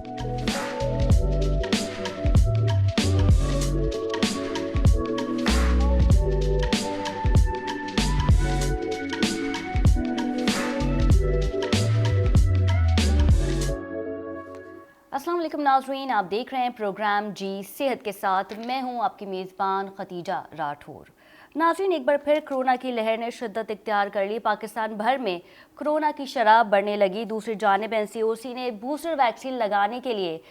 अस्सलाम वालेकुम नाज़रीन, आप देख रहे हैं प्रोग्राम जी सेहत के साथ। मैं हूं आपकी मेज़बान खतीजा राठौर। नाज़रीन, एक बार फिर कोरोना की लहर ने शिद्दत इख्तियार कर ली। पाकिस्तान भर में कोरोना की शरह बढ़ने लगी। दूसरी जानिब NCOC ने बूस्टर वैक्सीन लगाने के लिए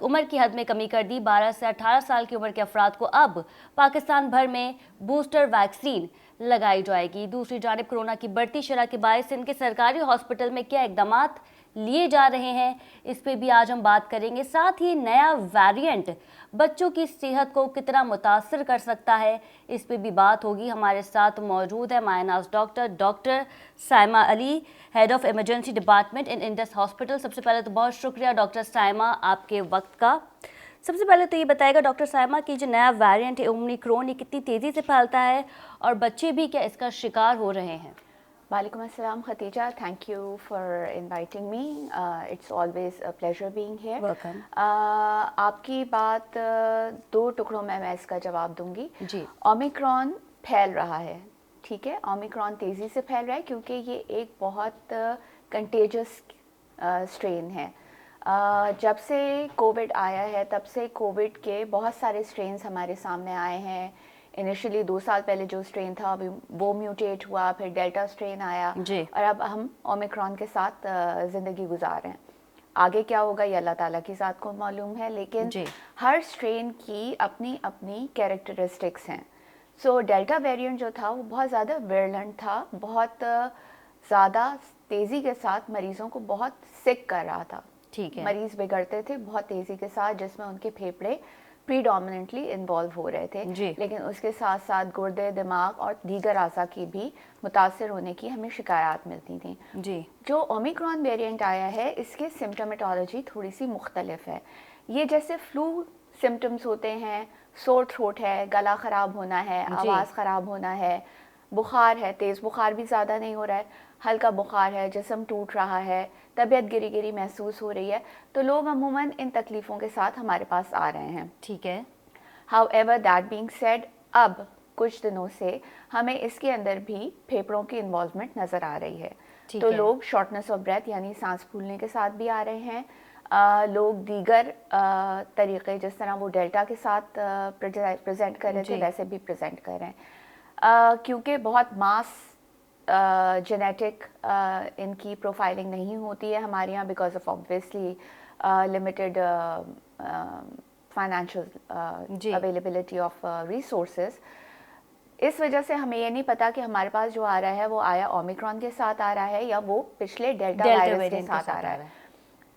उम्र की हद में कमी कर दी। 12 से 18 साल की उम्र के अफराद को अब पाकिस्तान भर में बूस्टर वैक्सीन लगाई जाएगी। दूसरी जानिब कोरोना की बढ़ती शरह के बायस इनके सरकारी हॉस्पिटल में क्या इकदाम लिए जा रहे हैं, इस पे भी आज हम बात करेंगे। साथ ही नया वेरिएंट बच्चों की सेहत को कितना मुतासर कर सकता है, इस पे भी बात होगी। हमारे साथ मौजूद है मायनाज doctor Saima Ali, head of emergency department in Indus hospital. सबसे पहले तो बहुत शुक्रिया डॉक्टर साइमा आपके वक्त का। सबसे पहले तो ये बताएगा डॉक्टर साइमा कि जो नया वेरिएंट है ओमिक्रॉन, ये कितनी तेज़ी से फैलता है और बच्चे भी क्या इसका शिकार हो रहे हैं? वालेकुम अस्सलाम Khatija, thank you for inviting me. It's always a pleasure being here. Welcome. आपकी बात दो टुकड़ों में मैं इसका जवाब दूंगी जी। ओमिक्रॉन फैल रहा है, ठीक है। ओमिक्रॉन तेज़ी से फैल रहा है क्योंकि ये एक बहुत कंटेजियस स्ट्रेन है। जब से कोविड आया है तब से कोविड के बहुत सारे स्ट्रेन्स हमारे सामने आए हैं। इनिशियली 2 साल पहले जो स्ट्रेन था अभी वो म्यूटेट हुआ, फिर डेल्टा स्ट्रेन आया और अब हम ओमिक्रॉन के साथ ज़िंदगी गुजार रहे हैं। आगे क्या होगा ये अल्लाह ताला की ज़ात को मालूम है, लेकिन हर स्ट्रेन की अपनी अपनी कैरेक्टरिस्टिक्स हैं। सो डेल्टा वेरिएंट जो था वो बहुत ज़्यादा विरलेंट था, बहुत ज़्यादा तेज़ी के साथ मरीज़ों को बहुत सिक कर रहा था। ठीक है। मरीज़ बिगड़ते थे बहुत तेज़ी के साथ, जिसमें उनके फेफड़े प्रीडोमिनेंटली इन्वॉल्व हो रहे थे, लेकिन उसके साथ साथ गुर्दे, दिमाग और दीगर आज़ा की भी मुतासर होने की हमें शिकायत मिलती थी। जी। जो ओमिक्रॉन वेरिएंट आया है इसके सिम्टोमेटोलॉजी थोड़ी सी मुख्तलिफ है। ये जैसे फ्लू सिम्टम्स होते हैं, सोर थ्रोट है, गला ख़राब होना है, आवाज़ ख़राब होना है, बुखार है, तेज़ बुखार भी ज़्यादा नहीं हो रहा है, हल्का बुखार है, जिस्म टूट रहा है, तबीयत गिरी गिरी महसूस हो रही है, तो लोग अमूमन इन तकलीफ़ों के साथ हमारे पास आ रहे हैं। ठीक है। हाउएवर दैट बीइंग सेड, अब कुछ दिनों से हमें इसके अंदर भी फेफड़ों की इन्वॉल्वमेंट नज़र आ रही है। तो लोग शॉर्टनेस ऑफ ब्रेथ यानी सांस फूलने के साथ भी आ रहे हैं। लोग दीगर तरीक़े जिस तरह वो डेल्टा के साथ प्रेजेंट कर रहे थे वैसे भी प्रेजेंट कर रहे हैं, क्योंकि बहुत मास जेनेटिक इनकी प्रोफाइलिंग नहीं होती है हमारे यहाँ because of obviously limited financial availability of resources. इस वजह से हमें ये नहीं पता कि हमारे पास जो आ रहा है वो आया ओमिक्रॉन के साथ आ रहा है या वो पिछले डेल्टा वायरस के साथ आ रहा है।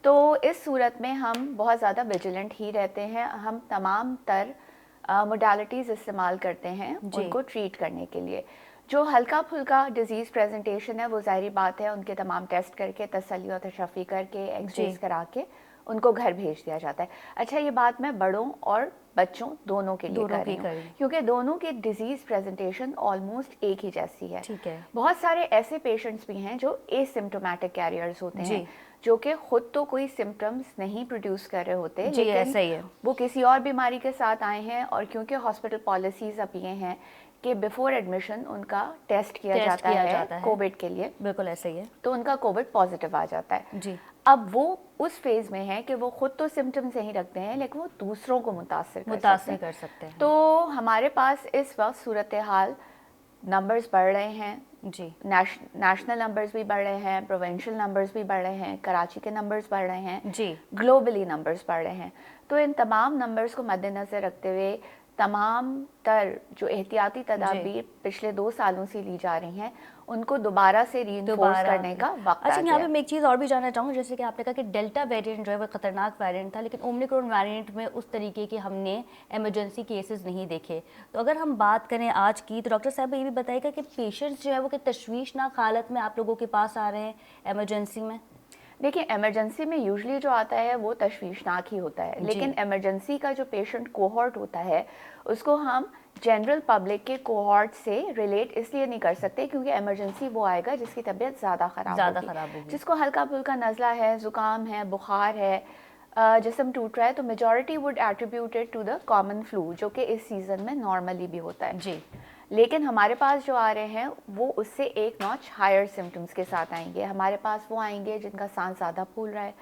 तो इस सूरत में हम बहुत ज़्यादा विजिलेंट ही रहते हैं। हम तमाम तर मोडालिटीज़ इस्तेमाल करते हैं उनको ट्रीट करने के लिए। जो हल्का फुल्का डिजीज़ प्रेजेंटेशन है वो ज़ाहिर बात है उनके तमाम टेस्ट करके तसल्ली और तशफ़ी करके एक्सरेज करा के उनको घर भेज दिया जाता है। अच्छा, ये बात मैं बड़ों और बच्चों दोनों के लिए कर रही हूँ क्योंकि दोनों की डिजीज़ प्रेजेंटेशन ऑलमोस्ट एक ही जैसी है। ठीक है। बहुत सारे ऐसे पेशेंट्स भी हैं जो एसिम्प्टोमेटिक कैरियर्स होते हैं, जो कि खुद तो कोई सिम्टम्स नहीं प्रोड्यूस कर रहे होते, लेकिन वो किसी और बीमारी के साथ आए हैं और क्योंकि हॉस्पिटल पॉलिसीज़ अब ये हैं कि बिफोर एडमिशन उनका टेस्ट किया जाता है कोविड के लिए। बिल्कुल ऐसे ही है। तो उनका कोविड पॉजिटिव आ जाता है। जी। अब वो उस फेज़ में है कि वो खुद तो सिम्टम्स नहीं रखते हैं लेकिन वो दूसरों को मुतासिर कर सकते हैं। तो हमारे पास इस वक्त सूरत हाल नंबर्स बढ़ रहे हैं जी, नेशनल नंबर्स भी बढ़ रहे हैं, प्रोविंशियल नंबर्स भी बढ़ रहे हैं, कराची के नंबर्स बढ़ रहे हैं जी, ग्लोबली नंबर्स बढ़ रहे हैं। तो इन तमाम नंबर्स को मद्देनज़र रखते हुए तमाम तर जो एहतियाती तदाबीर पिछले 2 सालों से ली जा रही हैं उनको दोबारा से रीइंफोर्स करने का वक्त आ गया। अच्छा, यहाँ पे मैं एक चीज़ और भी जानना चाहूँगी, जैसे कि आपने कहा कि डेल्टा वेरिएंट जो है वो खतरनाक वेरिएंट था, लेकिन ओमिक्रॉन वेरिएंट में उस तरीके के हमने इमरजेंसी केसेस नहीं देखे। तो अगर हम बात करें आज की, तो डॉक्टर साहब ये भी बताइएगा कि पेशेंट्स जो है वो कि तशवीशनाक हालत में आप लोगों के पास आ रहे हैं इमरजेंसी में? देखिए, इमरजेंसी में यूजुअली जो आता है वो तशवीशनाक ही होता है, लेकिन इमरजेंसी का जो पेशेंट कोहॉर्ट होता है उसको हम जनरल पब्लिक के कोहॉर्ट से रिलेट इसलिए नहीं कर सकते क्योंकि इमरजेंसी वो आएगा जिसकी तबीयत ज़्यादा ख़राब होगी, जिसको हल्का फुल्का नज़ला है, ज़ुकाम है, बुखार है, जिस्म टूट रहा है तो majority would attributed to the common flu, जो कि इस सीज़न में नॉर्मली भी होता है जी। लेकिन हमारे पास जो आ रहे हैं वो उससे एक नॉच हायर सिम्टम्स के साथ आएंगे। हमारे पास वो आएंगे जिनका सांस ज़्यादा फूल रहा है,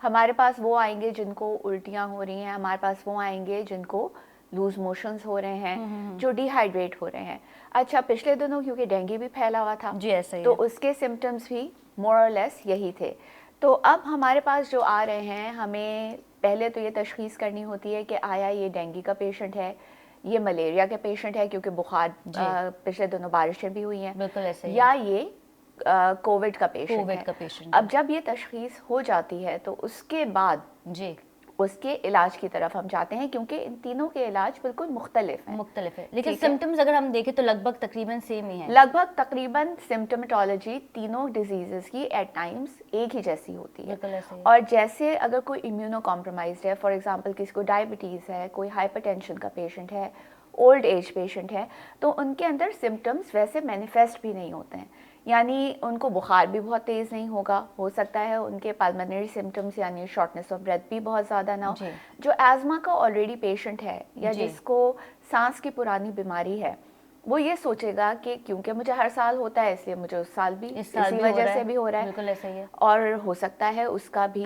हमारे पास वो आएंगे जिनको उल्टियाँ हो रही हैं, हमारे पास वो आएंगे जिनको लूज मोशंस हो रहे हैं, जो डिहाइड्रेट हो रहे हैं। अच्छा, पिछले दिनों क्योंकि डेंगू भी फैला हुआ था जी, ऐसा ही तो है। उसके सिम्टम्स भी मोर और लेस यही थे। तो अब हमारे पास जो आ रहे हैं, हमें पहले तो ये तशखीस करनी होती है कि आया ये डेंगू का पेशेंट है, ये मलेरिया के पेशेंट है क्योंकि बुखार पिछले दिनों बारिशें भी हुई हैं, बिल्कुल ऐसे ही या ये कोविड का पेशेंट है। कोविड का पेशेंट अब जब ये तशखीस हो जाती है तो उसके बाद जी उसके इलाज की तरफ हम जाते हैं, क्योंकि इन तीनों के इलाज बिल्कुल मुख्तलिफ हैं। मुख्तलिफ है, लेकिन ठीक है? सिम्टम्स अगर हम देखें तो लगभग तकरीबन सेम ही है। लगभग तकरीबन सिम्टोमेटोलॉजी तीनों डिजीजेस की एट टाइम्स एक ही जैसी होती है। बिल्कुल ऐसे ही। और जैसे अगर कोई इम्यूनो कॉम्प्रोमाइज्ड है, फॉर एग्जांपल किसी को डायबिटीज़ है, कोई हाइपरटेंशन का पेशेंट है, ओल्ड एज पेशेंट है, तो उनके अंदर सिम्टम्स वैसे मैनिफेस्ट भी नहीं होते हैं। यानी उनको बुखार भी बहुत तेज़ नहीं होगा, हो सकता है उनके पल्मोनरी सिम्टम्स यानी शॉर्टनेस ऑफ ब्रेथ भी बहुत ज़्यादा ना हो। जी। जो एज़मा का ऑलरेडी पेशेंट है या जी। जिसको सांस की पुरानी बीमारी है, वो ये सोचेगा कि क्योंकि मुझे हर साल होता है इसलिए मुझे उस साल भी इस साल इसी भी हो वजह रहा से है। भी हो रहा है। बिल्कुल ऐसा ही है। और हो सकता है उसका भी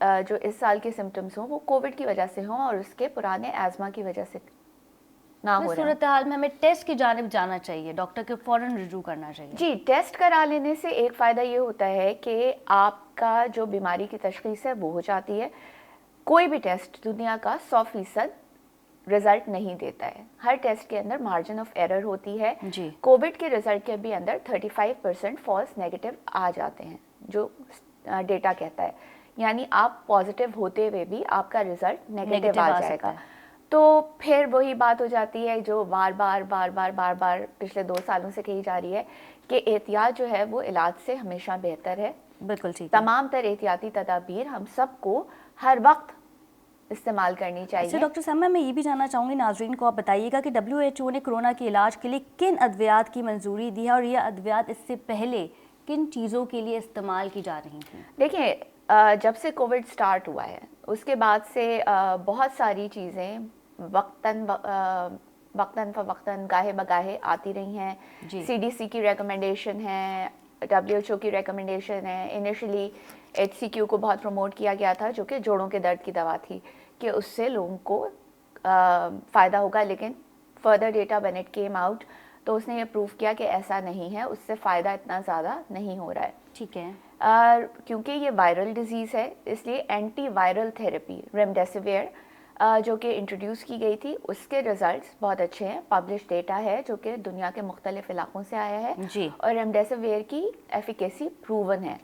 जो इस साल के सिम्टम्स हों वो कोविड की वजह से हों और उसके पुराने एज़मा की वजह से ना हो इस रहे हों। सूरत हाल में हमें टेस्ट की जानिब जाना चाहिए, डॉक्टर के फौरन रुजू करना चाहिए। जी, टेस्ट करा लेने से एक फ़ायदा ये होता है कि आपका जो बीमारी की तशख़ीस है वो हो जाती है। कोई भी टेस्ट दुनिया का 100% रिजल्ट नहीं देता है, हर टेस्ट के अंदर मार्जिन ऑफ एरर होती है। जी। कोविड के रिजल्ट के भी अंदर 35% फॉल्स नेगेटिव आ जाते हैं, जो डेटा कहता है। यानी आप पॉजिटिव होते हुए भी आपका रिजल्ट नेगेटिव आ सकता जाएगा। है। तो फिर वही बात हो जाती है जो बार बार पिछले 2 सालों से कही जा रही है कि एहतियात जो है वो इलाज से हमेशा बेहतर है। बिल्कुल ठीक है। तमाम तर एहतियाती तदाबीर हम सबको हर वक्त इस्तेमाल करनी चाहिए। अच्छा डॉक्टर साहब, मैं ये भी जानना चाहूँगी, नाजरीन को आप बताइएगा कि WHO ने कोरोना के इलाज के लिए किन अद्वियात की मंजूरी दी है और ये अद्वियात इससे पहले किन चीज़ों के लिए इस्तेमाल की जा रही थी? देखिए, जब से कोविड स्टार्ट हुआ है उसके बाद से बहुत सारी चीज़ें वक्तन फ़वक्तन गाहे बगाहे आती रही हैं। CDC की रिकमेंडेशन है, WHO की रिकमेंडेशन है। इनिशियली HCQ को बहुत प्रमोट किया गया था जो कि जोड़ों के दर्द की दवा थी कि उससे लोगों को फ़ायदा होगा, लेकिन further data when it came out तो उसने ये प्रूव किया कि ऐसा नहीं है, उससे फ़ायदा इतना ज़्यादा नहीं हो रहा है। ठीक है। क्योंकि ये वायरल डिजीज़ है इसलिए एंटी वायरल थेरेपी रेमडेसिविर जो कि इंट्रोड्यूस की गई थी उसके रिजल्ट्स बहुत अच्छे हैं। पब्लिश डेटा है जो कि दुनिया के मुख्तलिफ इलाकों से आया है जी। और रेमडेसिविर की एफिकेसी प्रूवन है।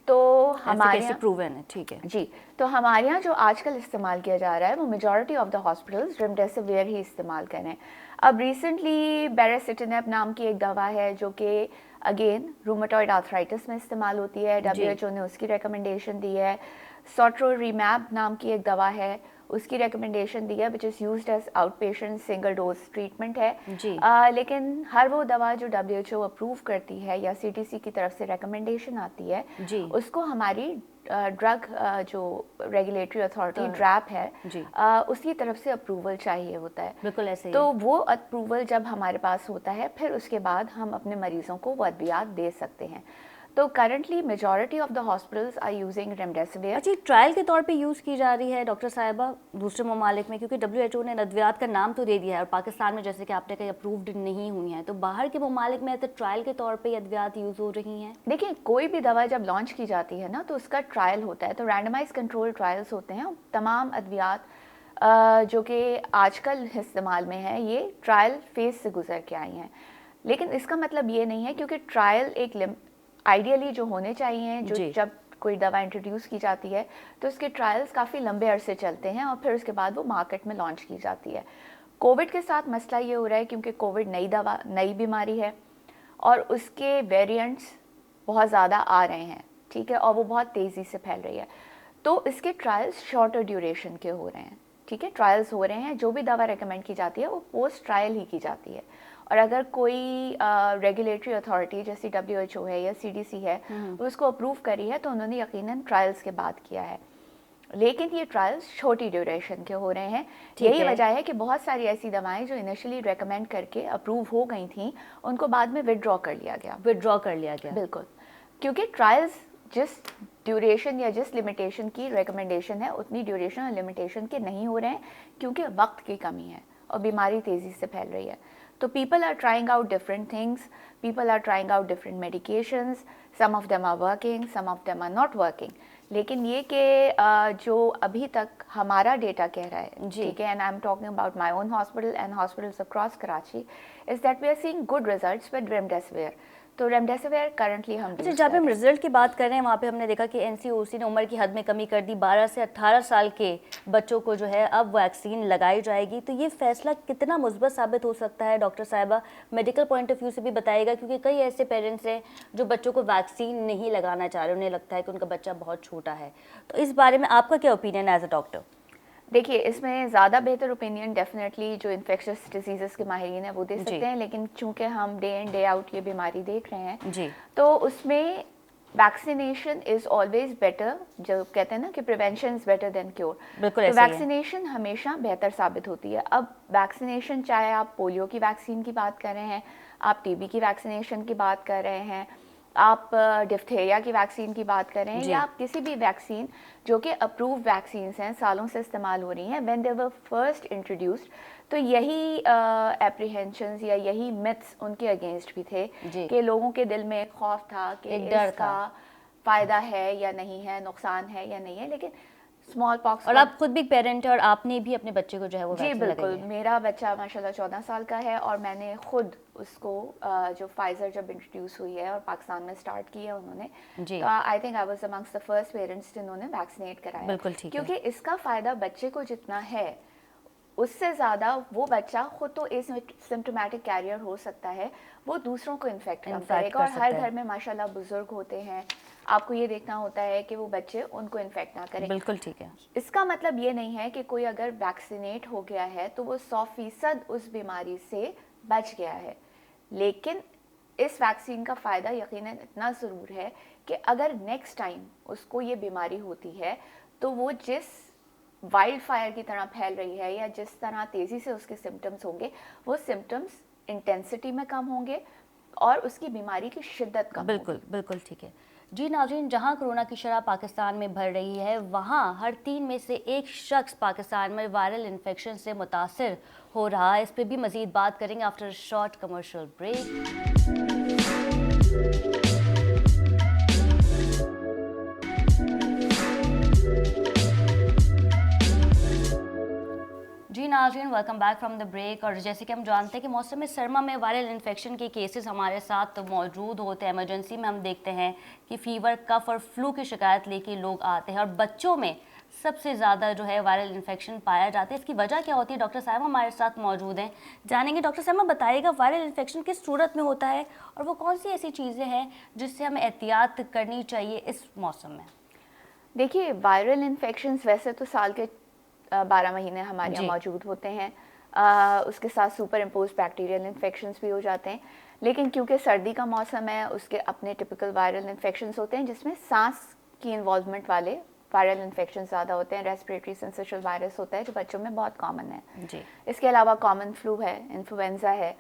तो हमारे यहाँ प्रूवन है, ठीक है जी। तो हमारे यहाँ जो आजकल इस्तेमाल किया जा रहा है वो majority of the hospitals remdesivir ही इस्तेमाल कर रहे हैं। अब रिसेंटली बेरेसिटिनेब नाम की एक दवा है जो कि अगेन रूमेटॉइड आर्थराइटिस में इस्तेमाल होती है, WHO ने उसकी रिकमेंडेशन दी है। सोट्रोरिमैब नाम की एक दवा है, उसकी रिकमेंडेशन दी है which is used as outpatient single dose treatment है। जी। लेकिन हर वो दवा जो WHO अप्रूव करती है या CDC की तरफ से रिकमेंडेशन आती है जी। उसको हमारी ड्रग जो रेगुलेटरी अथॉरिटी ड्रैप है उसकी तरफ से अप्रूवल चाहिए होता है। बिल्कुल ऐसे ही। तो वो अप्रूवल जब हमारे पास होता है फिर उसके बाद हम अपने मरीजों को वो अद्वियात दे सकते हैं। तो currently majority of the hospitals are using remdesivir. अच्छा, ट्रायल के तौर पे यूज़ की जा रही है डॉक्टर साहिबा दूसरे ममालिक में, क्योंकि WHO ने अद्वियात का नाम तो दे दिया है और पाकिस्तान में जैसे कि आपने कहा अप्रूव्ड नहीं हुई हैं, तो बाहर के ममालिक में तो ट्रायल के तौर पे अद्वियात यूज़ हो रही हैं? देखिए, कोई भी दवा जब लॉन्च की जाती है ना तो उसका ट्रायल होता है, तो रैंडमाइज कंट्रोल ट्रायल्स होते हैं। तमाम अद्वियात जो कि आजकल इस्तेमाल में है ये ट्रायल फेज से गुजर के आई हैं, लेकिन इसका मतलब ये नहीं है क्योंकि ट्रायल एक आइडियली जो होने चाहिए, जो जब कोई दवा इंट्रोड्यूस की जाती है तो उसके ट्रायल्स काफ़ी लंबे अरसे चलते हैं और फिर उसके बाद वो मार्केट में लॉन्च की जाती है। कोविड के साथ मसला ये हो रहा है क्योंकि कोविड नई बीमारी है और उसके वेरिएंट्स बहुत ज़्यादा आ रहे हैं, ठीक है, और वो बहुत तेज़ी से फैल रही है, तो इसके ट्रायल्स शॉर्टर ड्यूरेशन के हो रहे हैं, ठीक है, ट्रायल्स हो रहे हैं। जो भी दवा रेकमेंड की जाती है वो पोस्ट ट्रायल ही की जाती है, और अगर कोई रेगुलेटरी अथॉरिटी जैसी WHO है या CDC है उसको अप्रूव करी है तो उन्होंने यकीनन ट्रायल्स के बाद किया है। लेकिन ये ट्रायल्स छोटी ड्यूरेशन के हो रहे हैं। ठीक यही है। वजह है कि बहुत सारी ऐसी दवाएं जो इनिशियली रेकमेंड करके अप्रूव हो गई थी, उनको बाद में विदड्रॉ कर लिया गया। विदड्रॉ कर लिया गया। बिल्कुल, क्योंकि ट्रायल्स जिस ड्यूरेशन या जिस लिमिटेशन की रिकमेंडेशन है उतनी ड्यूरेशन और लिमिटेशन के नहीं हो रहे हैं, क्योंकि वक्त की कमी है और बीमारी तेज़ी से फैल रही है। तो people are trying out different things, people are trying out different medications, some of them are working, some of them are not working. लेकिन ये कि जो अभी तक हमारा डेटा कह रहा है, ठीक है, and I am talking about my own hospital and hospitals across Karachi, is that we are seeing good results with remdesivir. तो रेमडेसिविर करंटली हम अच्छा, जब हम रिजल्ट की बात कर रहे हैं वहाँ पे हमने देखा कि एनसीओसी ने उम्र की हद में कमी कर दी, 12 से 18 साल के बच्चों को जो है अब वैक्सीन लगाई जाएगी। तो ये फैसला कितना मुस्बत साबित हो सकता है डॉक्टर साहिबा, मेडिकल पॉइंट ऑफ व्यू से भी बताइएगा, क्योंकि कई ऐसे पेरेंट्स हैं जो बच्चों को वैक्सीन नहीं लगाना चाह रहे, उन्हें लगता है कि उनका बच्चा बहुत छोटा है। तो इस बारे में आपका क्या ओपिनियन है एज अ डॉक्टर? देखिए, इसमें ज़्यादा बेहतर ओपिनियन डेफिनेटली जो इन्फेक्शस डिजीज़ के माहिरीन हैं वो दे सकते हैं, लेकिन चूंकि हम डे इन डे आउट ये बीमारी देख रहे हैं जी, तो उसमें वैक्सीनेशन इज़ ऑलवेज बेटर। जो कहते हैं ना कि prevention is better than cure, बिल्कुल तो ऐसा ही है। वैक्सीनेशन हमेशा बेहतर साबित होती है। अब वैक्सीनेशन, चाहे आप पोलियो की वैक्सीन की बात कर रहे हैं, आप टीबी की वैक्सीनेशन की बात कर रहे हैं, आप डिफ्थेरिया की वैक्सीन की बात कर रहे हैं, जी। या आप किसी भी वैक्सीन जो कि अप्रूव वैक्सीन्स हैं, सालों से इस्तेमाल हो रही हैं, when they were first introduced, तो यही एप्रीहेंशंस या यही मिथ्स उनके अगेंस्ट भी थे जी। कि लोगों के दिल में एक खौफ था कि एक डर इसका फ़ायदा है या नहीं है, नुकसान है या नहीं है। लेकिन स्मॉल पॉक्स, और आप खुद भी पेरेंट है और आपने भी अपने बच्चे को जो है वो जी वैक्सीन लगाई बिल्कुल, है। मेरा बच्चा माशाल्लाह 14 साल का है और मैंने खुद उसको जो फाइजर जब इंट्रोड्यूस हुई है और पाकिस्तान में स्टार्ट की है उन्होंने, जी, तो I think I was amongst the first parents जिन्होंने वैक्सीनेट कराया। बिल्कुल ठीक है। क्योंकि इसका फ़ायदा बच्चे को जितना है उससे ज़्यादा वो बच्चा खुद तो एसिम्प्टोमेटिक कैरियर हो सकता है, वो दूसरों को इन्फेक्ट करेगा। और हर घर में माशाल्लाह बुजुर्ग होते हैं, आपको ये देखना होता है कि वो बच्चे उनको इन्फेक्ट ना करें। बिल्कुल ठीक है। इसका मतलब ये नहीं है कि कोई अगर वैक्सीनेट हो गया है तो वो 100% उस बीमारी से बच गया है, लेकिन इस वैक्सीन का फ़ायदा यकीनन इतना ज़रूर है कि अगर नेक्स्ट टाइम उसको ये बीमारी होती है तो वो जिस वाइल्ड फायर की तरह फैल रही है या जिस तरह तेज़ी से उसके सिम्टम्स होंगे, वो सिम्टम्स इंटेंसिटी में कम होंगे और उसकी बीमारी की शिद्दत कम बिल्कुल बिल्कुल ठीक है। जी नाज़रीन, जहां कोरोना की शरह पाकिस्तान में बढ़ रही है, वहां हर 3 में से एक शख्स पाकिस्तान में वायरल इन्फेक्शन से मुतासिर हो रहा है। इस पर भी मज़ीद बात करेंगे आफ्टर शॉर्ट कमर्शियल ब्रेक। जी नाज़रीन, welcome back from the break. और जैसे कि हम जानते हैं कि मौसम सरमा में वायरल इन्फेक्शन के केसेस हमारे साथ मौजूद होते हैं। इमरजेंसी में हम देखते हैं कि फीवर, कफ और फ्लू की शिकायत लेके लोग आते हैं और बच्चों में सबसे ज़्यादा जो है वायरल इन्फेक्शन पाया जाता है। इसकी वजह क्या होती है? डॉक्टर साहिबा हमारे साथ मौजूद हैं, जानेंगे। डॉक्टर साहिबा बताइएगा, वायरल इन्फेक्शन किस सूरत में होता है और वो कौन सी ऐसी चीज़ें हैं जिससे हमें एहतियात करनी चाहिए इस मौसम में? देखिए, वायरल इन्फेक्शंस वैसे तो साल के 12 महीने हमारे यहाँ मौजूद होते हैं। उसके साथ सुपर इम्पोज बैक्टीरियल इन्फेक्शंस भी हो जाते हैं, लेकिन क्योंकि सर्दी का मौसम है उसके अपने टिपिकल वायरल इन्फेक्शंस होते हैं जिसमें सांस की इन्वॉल्वमेंट वाले वायरल इन्फेक्शन ज़्यादा होते हैं। रेस्पिरेटरी सिंसिशियल वायरस होता है जो बच्चों में बहुत कॉमन है जी। इसके अलावा कॉमन फ्लू है, इन्फ्लुएंजा है,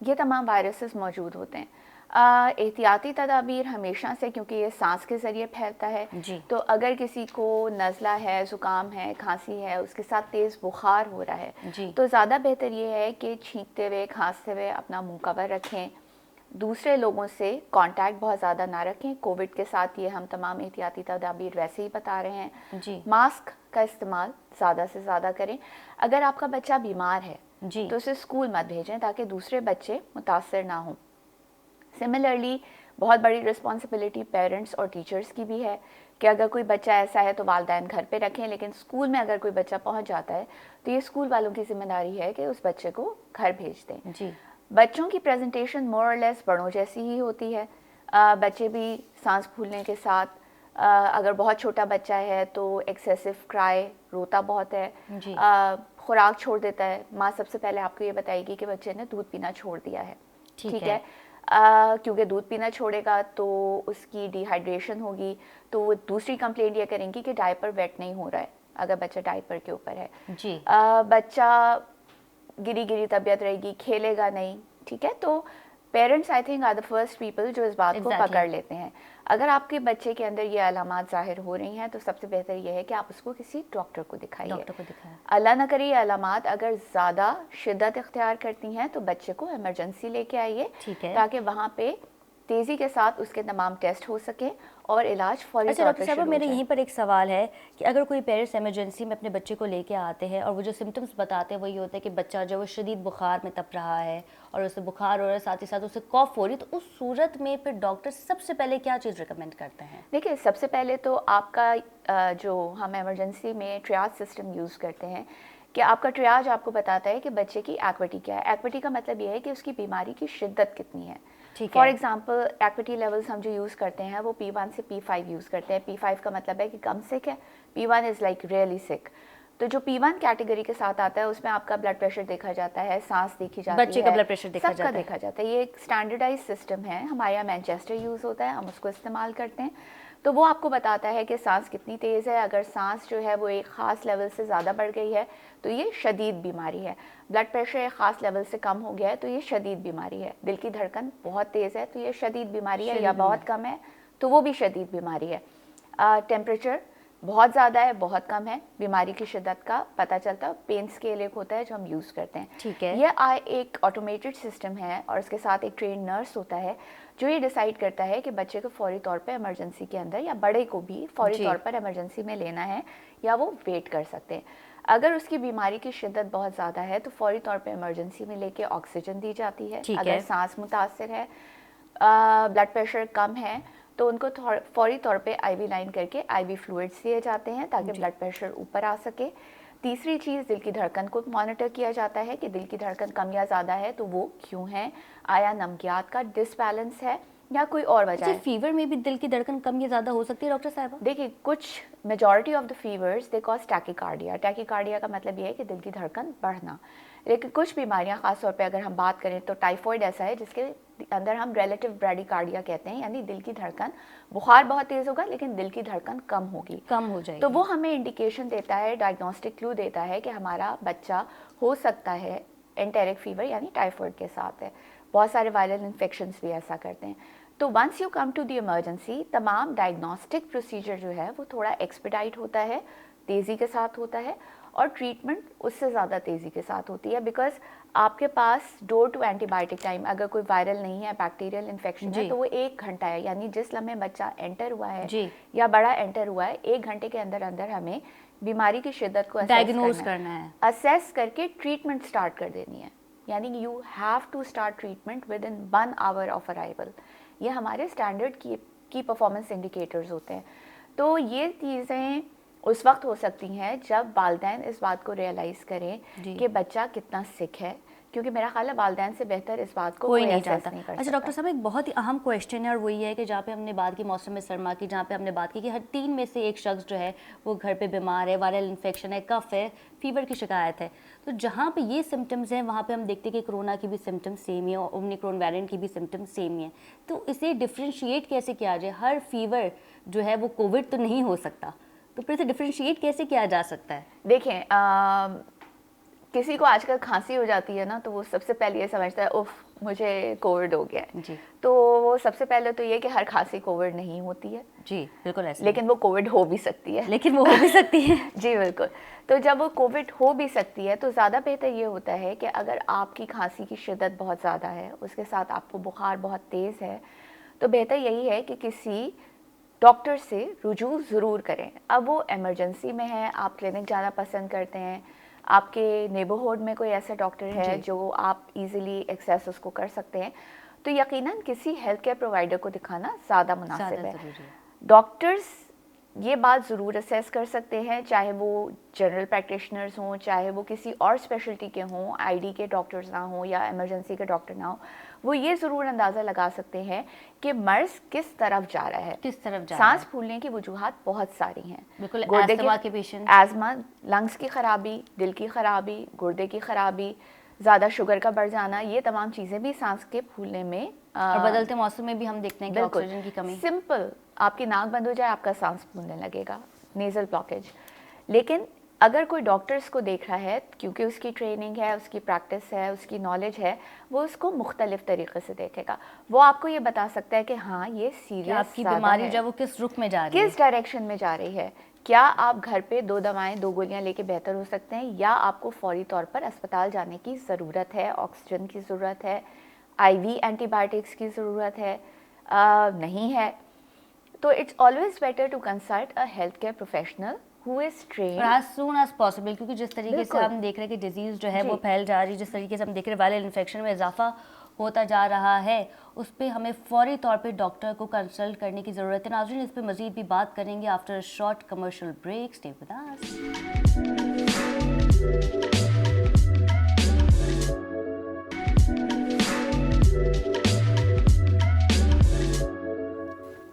ये तमाम वायरसेस मौजूद होते हैं। एहतियाती तदाबीर हमेशा से, क्योंकि ये सांस के ज़रिए फैलता है, तो अगर किसी को नज़ला है, ज़ुकाम है, खांसी है, उसके साथ तेज़ बुखार हो रहा है, तो ज़्यादा बेहतर ये है कि छींकते हुए, खांसते हुए अपना मुंह कवर रखें, दूसरे लोगों से कांटेक्ट बहुत ज़्यादा ना रखें। कोविड के साथ ये हम तमाम एहतियाती तदाबीर वैसे ही बता रहे हैं जी। मास्क का इस्तेमाल ज़्यादा से ज़्यादा करें। अगर आपका बच्चा बीमार है जी। तो उसे स्कूल मत भेजें ताकि दूसरे बच्चे मुतासर ना हों। सिमिलरली बहुत बड़ी रिस्पॉन्सिबिलिटी पेरेंट्स और टीचर्स की भी है कि अगर कोई बच्चा ऐसा है तो वालिदैन घर पे रखें, लेकिन स्कूल में अगर कोई बच्चा पहुंच जाता है तो ये स्कूल वालों की जिम्मेदारी है कि उस बच्चे को घर भेज दें। जी। बच्चों की प्रेजेंटेशन मोर और लेस बड़ों जैसी ही होती है। बच्चे भी सांस फूलने के साथ, अगर बहुत छोटा बच्चा है तो एक्सेसिव क्राई, रोता बहुत है, खुराक छोड़ देता है, माँ सबसे पहले आपको ये बताएगी कि बच्चे ने दूध पीना छोड़ दिया है। ठीक है, क्योंकि दूध पीना छोड़ेगा तो उसकी डिहाइड्रेशन होगी, तो वो दूसरी कंप्लेंट ये करेंगी कि डायपर वेट नहीं हो रहा है, अगर बच्चा डायपर के ऊपर है। जी। बच्चा गिरी गिरी तबीयत रहेगी, खेलेगा नहीं, ठीक है, तो parents I think are the first people जो इस बात को पकड़ लेते हैं। अगर आपके बच्चे के अंदर ये अलामात जाहिर हो रही हैं तो सबसे बेहतर ये है कि आप उसको किसी डॉक्टर को दिखाइए। अल्लाह ना करे ये अलामात अगर ज़्यादा शिद्दत इख्तियार करती हैं तो बच्चे को इमरजेंसी लेके आइए, ताकि वहाँ पे तेज़ी के साथ उसके तमाम टेस्ट हो सकें और इलाज फौरी अच्छा तौर डॉक्टर पे साहब, शुरू मेरे हो जाए। यहीं पर एक सवाल है कि अगर कोई पेरेंट्स इमरजेंसी में अपने बच्चे को लेके आते हैं और वो जो सिम्टम्स बताते हैं वो ये होता है कि बच्चा जो वो शदीद बुखार में तप रहा है और उसे बुखार हो रहा है, साथ ही साथ उसे कॉफ हो रही है, तो उस सूरत में फिर डॉक्टर सबसे पहले क्या चीज़ रिकमेंड करते हैं? देखिए, सबसे पहले तो आपका जो हम इमरजेंसी में ट्रियाज सिस्टम यूज़ करते हैं कि आपका ट्रियाज आपको बताता है कि बच्चे की एक्विटी क्या है। एक्विटी का मतलब ये है कि उसकी बीमारी की शिद्दत कितनी है। फॉर एग्जाम्पल एक्विटी लेवल्स हम जो यूज़ करते हैं वो P1 से P5 यूज़ करते हैं। P5 का मतलब है कि कम सिक है, P1 इज़ लाइक रियली सिक। तो जो P1 कैटेगरी के साथ आता है उसमें आपका ब्लड प्रेशर देखा जाता है, सांस देखी जाती है, बच्चे का ब्लड प्रेशर सबका देखा जाता है। ये एक स्टैंडर्डाइज सिस्टम है, हमारे यहाँ मैनचेस्टर यूज़ होता है, हम उसको इस्तेमाल करते हैं। तो वो आपको बताता है कि सांस कितनी तेज़ है। अगर सांस जो है वो एक ख़ास लेवल से ज़्यादा बढ़ गई है तो ये शदीद बीमारी है। ब्लड प्रेशर एक ख़ास लेवल से कम हो गया है तो ये शदीद बीमारी है। दिल की धड़कन बहुत तेज़ है तो ये शदीद बीमारी है, या बहुत कम है तो वो भी शदीद बीमारी है। टेम्परेचर बहुत ज़्यादा है, बहुत कम है, बीमारी की शिद्दत का पता चलता है। पेन स्केल एक होता है जो हम यूज़ करते हैं, ठीक है। ये एक ऑटोमेटेड सिस्टम है और उसके साथ एक ट्रेन नर्स होता है जो ये डिसाइड करता है कि बच्चे को फौरी तौर पे इमरजेंसी के अंदर या बड़े को भी फौरी तौर पर इमरजेंसी में लेना है या वो वेट कर सकते हैं। अगर उसकी बीमारी की शिद्दत बहुत ज़्यादा है तो फौरी तौर पे इमरजेंसी में लेके ऑक्सीजन दी जाती है। अगर सांस मुतासिर है, ब्लड प्रेशर कम है तो उनको फौरी तौर पे आईवी लाइन करके आईवी फ्लूइड्स दिए जाते हैं ताकि ब्लड प्रेशर ऊपर आ सके। तीसरी चीज़, दिल की धड़कन को मॉनिटर किया जाता है कि दिल की धड़कन कम या ज़्यादा है तो वो क्यों है, आया नमकियात का डिसबैलेंस है या कोई और वजह है। फीवर में भी दिल की धड़कन कम या ज़्यादा हो सकती है डॉक्टर साहब? देखिए, कुछ majority of the fevers they cause tachycardia. Tachycardia का मतलब ये है कि दिल की धड़कन बढ़ना। लेकिन कुछ बीमारियां, खासतौर पे अगर हम बात करें तो टाइफॉइड ऐसा है जिसके अंदर हम रिलेटिव ब्रैडीकार्डिया कहते हैं, यानी दिल की धड़कन, बुखार बहुत तेज़ होगा लेकिन दिल की धड़कन कम होगी, कम हो जाएगी। तो वो हमें इंडिकेशन देता है, डायग्नोस्टिक क्लू देता है कि हमारा बच्चा हो सकता है एंटेरिक फीवर यानी टाइफॉइड के साथ है। बहुत सारे वायरल इन्फेक्शंस भी ऐसा करते हैं। तो once you come to the emergency, तमाम डायग्नोस्टिक प्रोसीजर जो है वो थोड़ा एक्सपेडाइट होता है, तेज़ी के साथ होता है, और ट्रीटमेंट उससे ज़्यादा तेज़ी के साथ होती है। बिकॉज आपके पास डोर टू एंटीबायोटिक टाइम, अगर कोई वायरल नहीं है, बैक्टीरियल इन्फेक्शन है, तो वो 1 घंटा है। यानी जिस लम्हे बच्चा एंटर हुआ है या बड़ा एंटर हुआ है, 1 घंटे के अंदर अंदर हमें बीमारी की शिद्दत को डायग्नोज करना है, असेस करके ट्रीटमेंट स्टार्ट कर देनी है। यानी you have to start treatment within 1 hour of arrival. ये हमारे स्टैंडर्ड की परफॉर्मेंस इंडिकेटर्स होते हैं। तो ये चीज़ें उस वक्त हो सकती हैं जब वालिदैन इस बात को रियलाइज़ करें कि बच्चा कितना सिक है, क्योंकि मेरा ख्याल है वालिदैन से बेहतर इस बात को कोई नहीं जानता। अच्छा डॉक्टर साहब, एक बहुत ही अहम क्वेश्चन है और वो ये है कि जहाँ पे हमने बात की मौसम सरमा की, जहाँ पे हमने बात की कि हर 3 में से एक शख्स जो है वो घर पे बीमार है, वायरल इन्फेक्शन है, कफ है, फीवर की शिकायत है। तो जहाँ पे ये सिम्टम्स हैं वहाँ पे हम देखते हैं कि कोरोना की भी सिम्टम्स सेम ही है और ओमिक्रॉन वेरिएंट की भी सिम्टम्स सेम ही है। तो इसे डिफ्रेंशिएट कैसे किया जाए? हर फीवर जो है वो कोविड तो नहीं हो सकता, तो फिर से डिफ्रेंशिएट कैसे किया जा सकता है? देखें, किसी को आजकल खांसी हो जाती है ना, तो वो सबसे पहले ये समझता है उफ मुझे कोविड हो गया है जी। तो वो सबसे पहले तो ये कि हर खांसी कोविड नहीं होती है। जी बिल्कुल ऐसे, लेकिन वो कोविड हो भी सकती है। लेकिन वो हो भी सकती है जी बिल्कुल। तो जब वो कोविड हो भी सकती है तो ज़्यादा बेहतर ये होता है कि अगर आपकी खांसी की शिद्दत बहुत ज़्यादा है, उसके साथ आपको बुखार बहुत तेज़ है, तो बेहतर यही है कि किसी डॉक्टर से रुजू ज़रूर करें। अब वो इमरजेंसी में है, आप क्लिनिक जाना पसंद करते हैं, आपके नेबरहुड में कोई ऐसा डॉक्टर है जो आप इजीली एक्सेस उसको कर सकते हैं, तो यकीनन किसी हेल्थ केयर प्रोवाइडर को दिखाना ज़्यादा मुनासिब है। डॉक्टर्स ये बात ज़रूर असेस कर सकते हैं, चाहे वो जनरल प्रैक्टिशनर्स हों, चाहे वो किसी और स्पेशलिटी के हों, आईडी के डॉक्टर्स ना हों या इमरजेंसी के डॉक्टर ना हो, वो ये ज़रूर अंदाज़ा लगा सकते हैं कि मर्ज़ किस तरफ जा रहा है, किस तरफ जा सांस फूलने की वजूहात बहुत सारी हैं। बिल्कुल, गुर्दे के पेशेंट, एज़मा, लंग्स की ख़राबी, दिल की ख़राबी, गुर्दे की ख़राबी, ज़्यादा शुगर का बढ़ जाना, ये तमाम चीज़ें भी सांस के फूलने में और बदलते मौसम में भी हम देखते हैं कि ऑक्सीजन की कमी। सिंपल, आपकी नाक बंद हो जाए, आपका सांस फूलने लगेगा, नेज़ल ब्लॉकेज। लेकिन अगर कोई डॉक्टर्स को देख रहा है, क्योंकि उसकी ट्रेनिंग है, उसकी प्रैक्टिस है, उसकी नॉलेज है, वो उसको मुख्तलिफ तरीके से देखेगा। वो आपको ये बता सकता है कि हाँ ये कि सीरियस आपकी बीमारी जो है वो किस रुख में जा रही है, किस डायरेक्शन में जा रही है। क्या आप घर पे 2 दवाएं 2 गोलियां लेके बेहतर हो सकते हैं, या आपको फौरी तौर पर अस्पताल जाने की ज़रूरत है, ऑक्सीजन की ज़रूरत है, आईवी एंटीबायोटिक्स की ज़रूरत है, नहीं है। तो it's always better to consult a health care professional who is और trained. As soon as possible, क्योंकि जिस तरीके से बिल्कुल। हम देख रहे हैं कि डिजीज़ जो है वो जी। फैल जा रही है, जिस तरीके से हम देख रहे हैं वायरल इन्फेक्शन में इजाफा होता जा रहा है, उस पर हमें फौरी तौर पे डॉक्टर को कंसल्ट करने की ज़रूरत है। नाज़रीन, इस पर मज़ीद भी बात करेंगे after a short commercial break. Stay with us.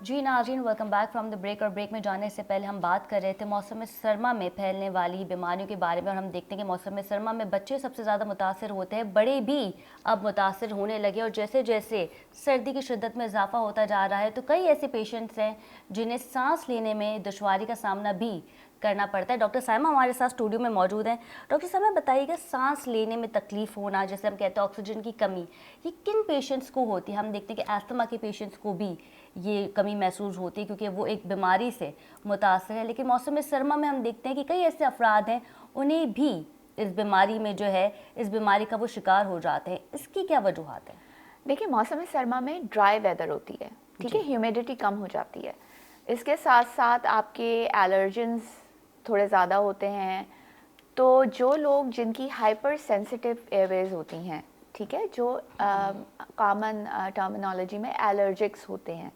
जी नाज़रीन, welcome back from the break. और ब्रेक में जाने से पहले हम बात कर रहे थे मौसम सरमा में फैलने वाली बीमारियों के बारे में, और हम देखते हैं कि मौसम सरमा में बच्चे सबसे ज़्यादा मुतासर होते हैं, बड़े भी अब मुतासर होने लगे। और जैसे जैसे सर्दी की शिद्दत में इजाफा होता जा रहा है, तो कई ऐसे पेशेंट्स हैं जिन्हें सांस लेने में दुश्वारी का सामना भी करना पड़ता है। डॉक्टर साइमा हमारे साथ स्टूडियो में मौजूद हैं। डॉक्टर साइमा, बताइएगा, सांस लेने में तकलीफ होना, जैसे हम कहते हैं ऑक्सीजन की कमी, ये किन पेशेंट्स को होती है? हम देखते हैं कि अस्थमा के पेशेंट्स को भी ये कमी महसूस होती है, क्योंकि वो एक बीमारी से मुतासर है। लेकिन मौसम सरमा में हम देखते हैं कि कई ऐसे अफराद हैं, उन्हें भी इस बीमारी में जो है, इस बीमारी का वो शिकार हो जाते हैं। इसकी क्या वजूहत है? देखिए, मौसम सरमा में ड्राई वेदर होती है, ठीक है, ह्यूमिडिटी कम हो जाती है। इसके साथ साथ आपके एलर्जेंस थोड़े ज़्यादा होते हैं। तो जो लोग जिनकी हाइपर सेंसिटिव एयरवेज होती हैं, ठीक है, जो कॉमन टर्मिनोलॉजी में एलर्जिक्स होते हैं,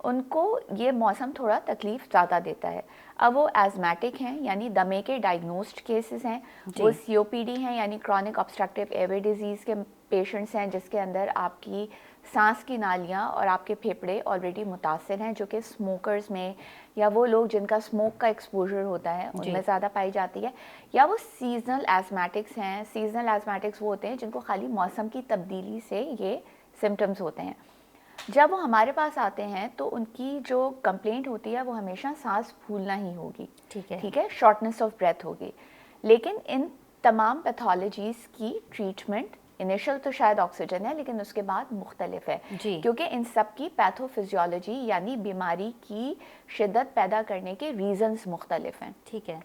उनको ये मौसम थोड़ा तकलीफ ज़्यादा देता है। अब वो एज़मेटिक हैं, यानी दमे के डायग्नोस्ड केसेस हैं, वो सीओपीडी हैं, यानी क्रॉनिक ऑब्स्ट्रक्टिव एयरवे डिजीज़ के पेशेंट्स हैं, जिसके अंदर आपकी सांस की नालियाँ और आपके फेफड़े ऑलरेडी मुतासर हैं, जो कि स्मोकर्स में या वो लोग जिनका स्मोक का एक्सपोजर होता है उनमें ज़्यादा पाई जाती है। या वो सीजनल एज़मेटिक्स हैं। सीजनल एज़मेटिक्स वो होते हैं जिनको खाली मौसम की तब्दीली से ये सिम्टम्स होते हैं। जब वो हमारे पास आते हैं तो उनकी जो कंप्लेंट होती है वो हमेशा सांस फूलना ही होगी, ठीक है, शॉर्टनेस ऑफ ब्रेथ होगी। लेकिन इन तमाम पैथोलॉजीज़ की ट्रीटमेंट इनिशियल तो शायद ऑक्सीजन है, लेकिन उसके बाद मुख्तलिफ है, क्योंकि इन सब की पैथोफिजियोलॉजी यानी बीमारी की शिद्दत पैदा करने के रीजंस मुख्तलिफ हैं। ठीक है।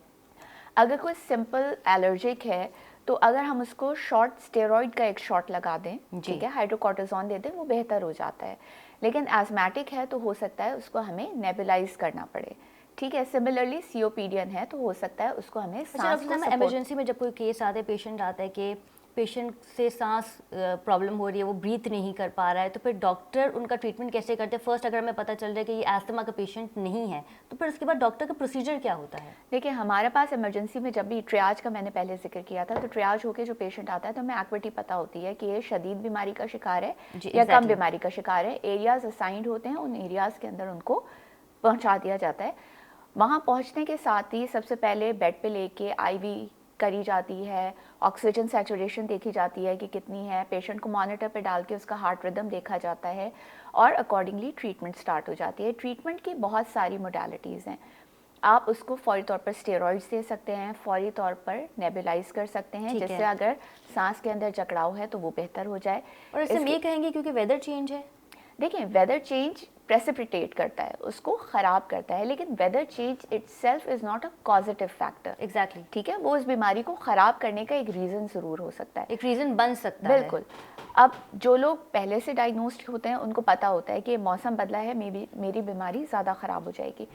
अगर कोई सिंपल एलर्जिक है तो अगर हम उसको शॉर्ट स्टेरॉइड का एक शॉट लगा दें, ठीक है, हाइड्रोकॉर्टिसोन दे दें, वो बेहतर हो जाता है। लेकिन एज़मेटिक है तो हो सकता है उसको हमें नेबुलाइज करना पड़े, ठीक है। सिमिलरली सीओपीडियन है तो हो सकता है उसको हमें सांस को इमरजेंसी में जब कोई केस आता है, पेशेंट आता है कि पेशेंट से सांस प्रॉब्लम हो रही है, वो ब्रीथ नहीं कर पा रहा है, तो फिर डॉक्टर उनका ट्रीटमेंट कैसे करते हैं? फर्स्ट अगर हमें पता चल रहा है कि ये एस्थमा का पेशेंट नहीं है, तो फिर उसके बाद डॉक्टर का प्रोसीजर क्या होता है? देखिए, हमारे पास इमरजेंसी में जब भी ट्रियाज का मैंने पहले जिक्र किया था, तो ट्रियाज होके जो पेशेंट आता है तो हमें एक्विटी पता होती है कि ये शदीद बीमारी का शिकार है या कम बीमारी का शिकार है। एरियाज असाइंड होते हैं, उन एरियाज के अंदर उनको पहुँचा दिया जाता है। वहाँ पहुँचने के साथ ही सबसे पहले बेड पे लेके आईवी करी जाती है, ऑक्सीजन सैचुरेशन देखी जाती है कि कितनी है, पेशेंट को मॉनिटर पे डाल के उसका हार्ट रिदम देखा जाता है और अकॉर्डिंगली ट्रीटमेंट स्टार्ट हो जाती है। ट्रीटमेंट की बहुत सारी मोडालिटीज़ हैं। आप उसको फौरी तौर पर स्टेरॉइड्स दे सकते हैं, फौरी तौर पर नेबुलाइज कर सकते हैं, जिससे अगर सांस के अंदर जकड़ाव है तो वो बेहतर हो जाए। और इससे हम ये कहेंगे क्योंकि वेदर चेंज है। देखिए, वेदर चेंज प्रेसिपिटेट करता है, उसको ख़राब करता है, लेकिन weather change itself is not a positive factor. Exactly, ठीक है, वो उस बीमारी को ख़राब करने का एक रीज़न ज़रूर हो सकता है, एक रीज़न बन सकता है। बिल्कुल। अब जो लोग पहले से डायग्नोस्ड होते हैं उनको पता होता है कि मौसम बदला है, मेरी बीमारी ज़्यादा ख़राब हो जाएगी।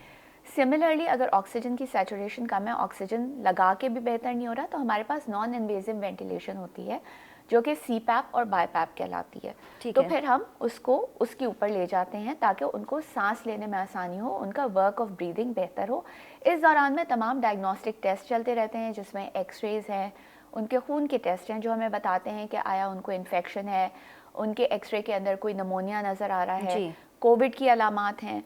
सिमिलरली अगर ऑक्सीजन की सैचुरेशन कम है, ऑक्सीजन लगा के भी बेहतर नहीं हो रहा, तो हमारे पास नॉन इन्वेजिव वेंटिलेशन होती है जो कि सीपैप और बाईपैप कहलाती है। तो फिर हम उसको उसके ऊपर ले जाते हैं ताकि उनको सांस लेने में आसानी हो, उनका वर्क ऑफ ब्रीदिंग बेहतर हो। इस दौरान में तमाम डायग्नोस्टिक टेस्ट चलते रहते हैं, जिसमें एक्सरेज हैं, उनके खून के टेस्ट हैं जो हमें बताते हैं कि आया उनको इन्फेक्शन है, उनके एक्सरे के अंदर कोई नमोनिया नज़र आ रहा है, कोविड की अलामात हैं।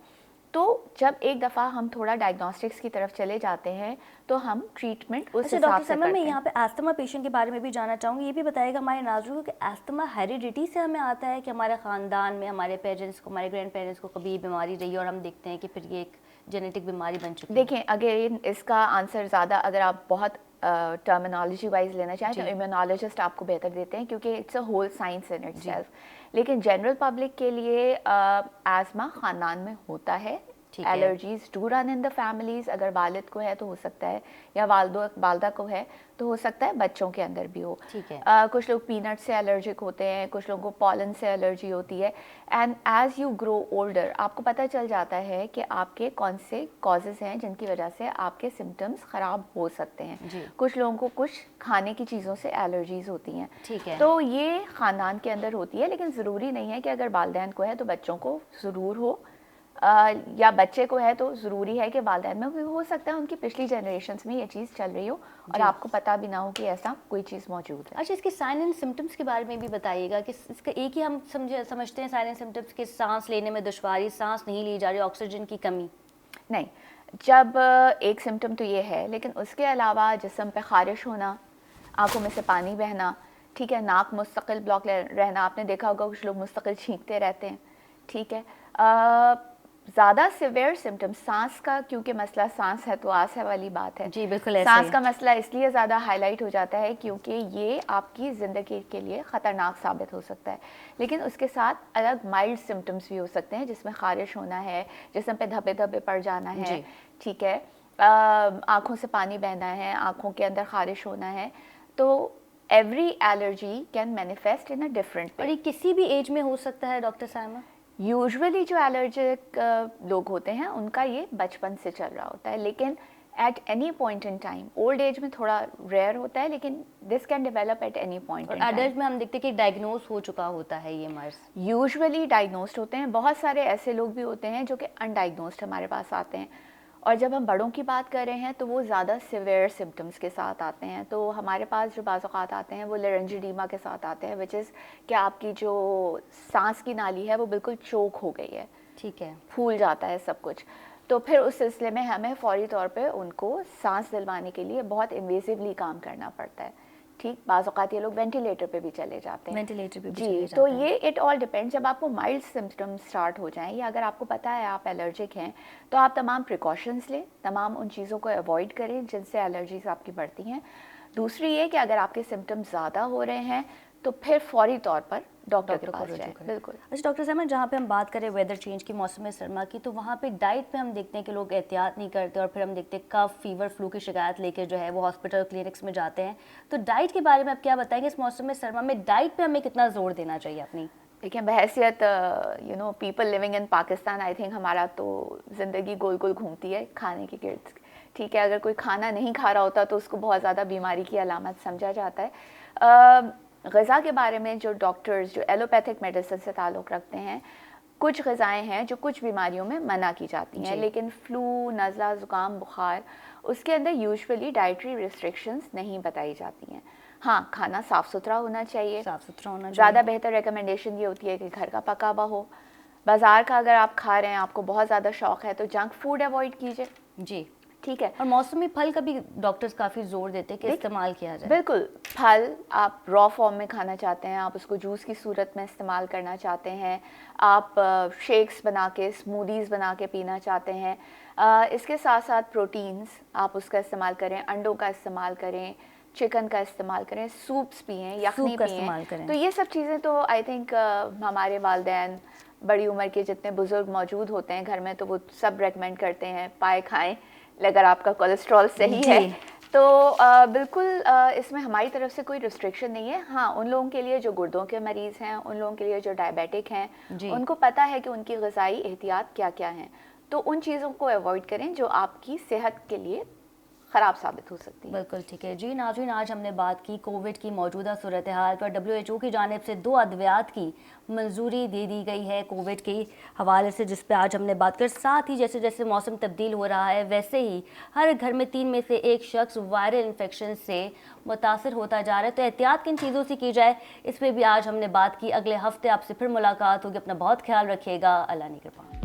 तो जब एक दफ़ा हम थोड़ा डायग्नोस्टिक्स की तरफ चले जाते हैं तो हम ट्रीटमेंट उस हिसाब से डॉक्टर सैमा, करते मैं हैं। यहाँ पे अस्थमा पेशेंट के बारे में भी जानना चाहूँगी। ये भी बताएगा हमारे नाज़रीन को कि अस्थमा हेरिडिटी से हमें आता है कि हमारे ख़ानदान में हमारे पेरेंट्स को, हमारे ग्रैंड पेरेंट्स को कभी बीमारी रही है और हम देखते हैं कि फिर ये एक जेनेटिक बीमारी बन चुकी है? देखें, अगेन इसका आंसर ज़्यादा अगर आप बहुत टर्मिनोलॉजी वाइज लेना चाहें तो इम्यूनोलॉजिस्ट आपको बेहतर देते हैं, क्योंकि it's a whole science in itself. लेकिन जनरल पब्लिक के लिए आजमा ख़ानदान में होता है। Allergies do run in the families. अगर वालिद को है तो हो सकता है, या वालदा को है तो हो सकता है बच्चों के अंदर भी हो। ठीक है। कुछ लोग पीनट से एलर्जिक होते हैं, कुछ लोगों को पॉलन से एलर्जी होती है। And as you grow older आपको पता चल जाता है कि आपके कौन से कॉजेज हैं जिनकी वजह से आपके सिम्टम्स ख़राब हो सकते हैं। कुछ लोगों को कुछ खाने की चीज़ों से एलर्जीज होती हैं। ठीक है। तो ये ख़ानदान के अंदर होती है, लेकिन ज़रूरी नहीं है कि अगर वालिदैन को है तो बच्चों को ज़रूर हो, या बच्चे को है तो ज़रूरी है कि वालिदैन में भी हो सकता है उनकी पिछली जनरेशन्स में ये चीज़ चल रही हो और आपको पता भी ना हो कि ऐसा कोई चीज़ मौजूद है। अच्छा, इसके साइन एंड सिम्टम्स के बारे में भी बताइएगा कि इसका एक ही हम समझते हैं साइन एंड सिम्टम्स के सांस लेने में दुश्वारी, सांस नहीं ली जा रही, ऑक्सीजन की कमी? नहीं, जब एक सिम्टम तो ये है, लेकिन उसके अलावा जिस्म पे ख़ारिश होना, आँखों में से पानी बहना, ठीक है, नाक मुस्तकिल ब्लॉक रहना, आपने देखा होगा कुछ लोग मुस्तकिल छींकते रहते हैं, ठीक है। ज़्यादा सिवियर सिम्टम्स सांस का, क्योंकि मसला सांस है तो आस है वाली बात है। जी बिल्कुल ऐसे सांस का मसला इसलिए ज़्यादा हाईलाइट हो जाता है क्योंकि ये आपकी ज़िंदगी के लिए ख़तरनाक साबित हो सकता है। लेकिन उसके साथ अलग माइल्ड सिम्टम्स भी हो सकते हैं, जिसमें ख़ारिश होना है, जिस्म पे धब्बे धब्बे पड़ जाना है, ठीक है, आँखों से पानी बहना है, आँखों के अंदर ख़ारिश होना है। तो every allergy can manifest in a different way. और ये किसी भी एज में हो सकता है डॉक्टर साइमा? यूजुअली जो एलर्जिक लोग होते हैं उनका ये बचपन से चल रहा होता है, लेकिन at any point in time, old age में थोड़ा रेयर होता है, लेकिन this can develop at any point in time. Adult में हम देखते हैं कि डायग्नोज हो चुका होता है ये मर्ज। यूजुअली डायग्नोस्ड होते हैं, बहुत सारे ऐसे लोग भी होते हैं जो कि अनडायग्नोस्ड हमारे पास आते हैं। और जब हम बड़ों की बात कर रहे हैं तो वो ज़्यादा सिवियर सिम्टम्स के साथ आते हैं। तो हमारे पास जो बाज़ औक़ात आते हैं वो लेरेंजिडीमा के साथ आते हैं, विच इज़ कि आपकी जो सांस की नाली है वो बिल्कुल चोक हो गई है, ठीक है, फूल जाता है सब कुछ। तो फिर उस सिलसिले में हमें फ़ौरी तौर पे उनको सांस दिलवाने के लिए बहुत इन्वेसिवली काम करना पड़ता है, ठीक। बाज़ औक़ात ये लोग वेंटिलेटर पे भी चले जाते हैं, वेंटिलेटर पे भी जी। चले तो जाते हैं। ये इट ऑल डिपेंड्स। जब आपको माइल्ड सिम्टम्स स्टार्ट हो जाएं, या अगर आपको पता है आप एलर्जिक हैं, तो आप तमाम प्रिकॉशंस लें, तमाम उन चीज़ों को अवॉइड करें जिनसे एलर्जीज आपकी बढ़ती हैं। दूसरी ये कि अगर आपके सिम्टम्स ज़्यादा हो रहे हैं तो फिर फौरी तौर पर डॉक्टर के पास जाएं। बिल्कुल। अच्छा डॉक्टर साहब, जहाँ पे हम बात करें वेदर चेंज की, मौसम सरमा की, तो वहाँ पे डाइट पे हम देखते हैं कि लोग एहतियात नहीं करते, और फिर हम देखते हैं कफ, फीवर, फ्लू की शिकायत लेके जो है वो हॉस्पिटल क्लिनिक्स में जाते हैं। तो डाइट के बारे में आप क्या बताएंगे, इस मौसम सरमा में डाइट पे हमें कितना जोर देना चाहिए अपनी? देखिए, बहैसियत people living in Pakistan, I think हमारा तो ज़िंदगी गोल गोल घूमती है खाने के गिर्द, ठीक है। अगर कोई खाना नहीं खा रहा होता तो उसको बहुत ज़्यादा बीमारी की अलामत समझा जाता है। ग़िज़ा के बारे में जो डॉक्टर्स जो एलोपैथिक मेडिसिन से ताल्लुक़ रखते हैं, कुछ ग़िज़ाएँ हैं जो कुछ बीमारियों में मना की जाती हैं, लेकिन फ़्लू, नज़ला, ज़ुकाम, बुखार, उसके अंदर यूजुअली डाइटरी रिस्ट्रिक्शंस नहीं बताई जाती हैं। हाँ, खाना साफ़ सुथरा होना चाहिए, साफ़ सुथरा होना चाहिए। ज़्यादा बेहतर रिकमेंडेशन ये होती है कि घर का पका हुआ हो। बाज़ार का अगर आप खा रहे हैं, आपको बहुत ज़्यादा शौक़ है, तो जंक फूड अवॉइड कीजिए, जी, ठीक है। और मौसमी फल का भी डॉक्टर्स काफ़ी जोर देते हैं कि इस्तेमाल किया जाए। बिल्कुल, फल आप रॉ फॉर्म में खाना चाहते हैं, आप उसको जूस की सूरत में इस्तेमाल करना चाहते हैं, आप शेक्स बना के, स्मूदीज़ बना के पीना चाहते हैं। इसके साथ साथ प्रोटीन्स आप उसका इस्तेमाल करें, अंडों का इस्तेमाल करें, चिकन का इस्तेमाल करें, सूप्स पिएँ, यखनी पिएँ। तो ये सब चीज़ें तो आई थिंक हमारे वालिदैन, बड़ी उम्र के जितने बुज़ुर्ग मौजूद होते हैं घर में, तो वो सब रेकमेंड करते हैं पाए खाएँ अगर आपका कोलेस्ट्रॉल सही है। तो बिल्कुल इसमें हमारी तरफ से कोई रिस्ट्रिक्शन नहीं है। हाँ, उन लोगों के लिए जो गुर्दों के मरीज़ हैं, उन लोगों के लिए जो डायबिटिक हैं, उनको पता है कि उनकी ग़िज़ाई एहतियात क्या क्या हैं, तो उन चीज़ों को अवॉइड करें जो आपकी सेहत के लिए ख़राब साबित हो सकती है। बिल्कुल ठीक है जी। नाज़रीन, आज हमने बात की कोविड की मौजूदा सूरत हाल पर। WHO की जानिब से 2 अद्वियात की मंजूरी दे दी गई है कोविड के हवाले से, जिस पे आज हमने बात कर। साथ ही जैसे जैसे मौसम तब्दील हो रहा है, वैसे ही हर घर में 3 में से 1 शख्स वायरल इन्फेक्शन से मुतासर होता जा रहा है। तो एहतियात किन चीज़ों से की जाए, इस पर भी आज हमने बात की। अगले हफ्ते आपसे फिर मुलाकात होगी। अपना बहुत ख्याल रखिएगा। अल्लाह ने कृपा।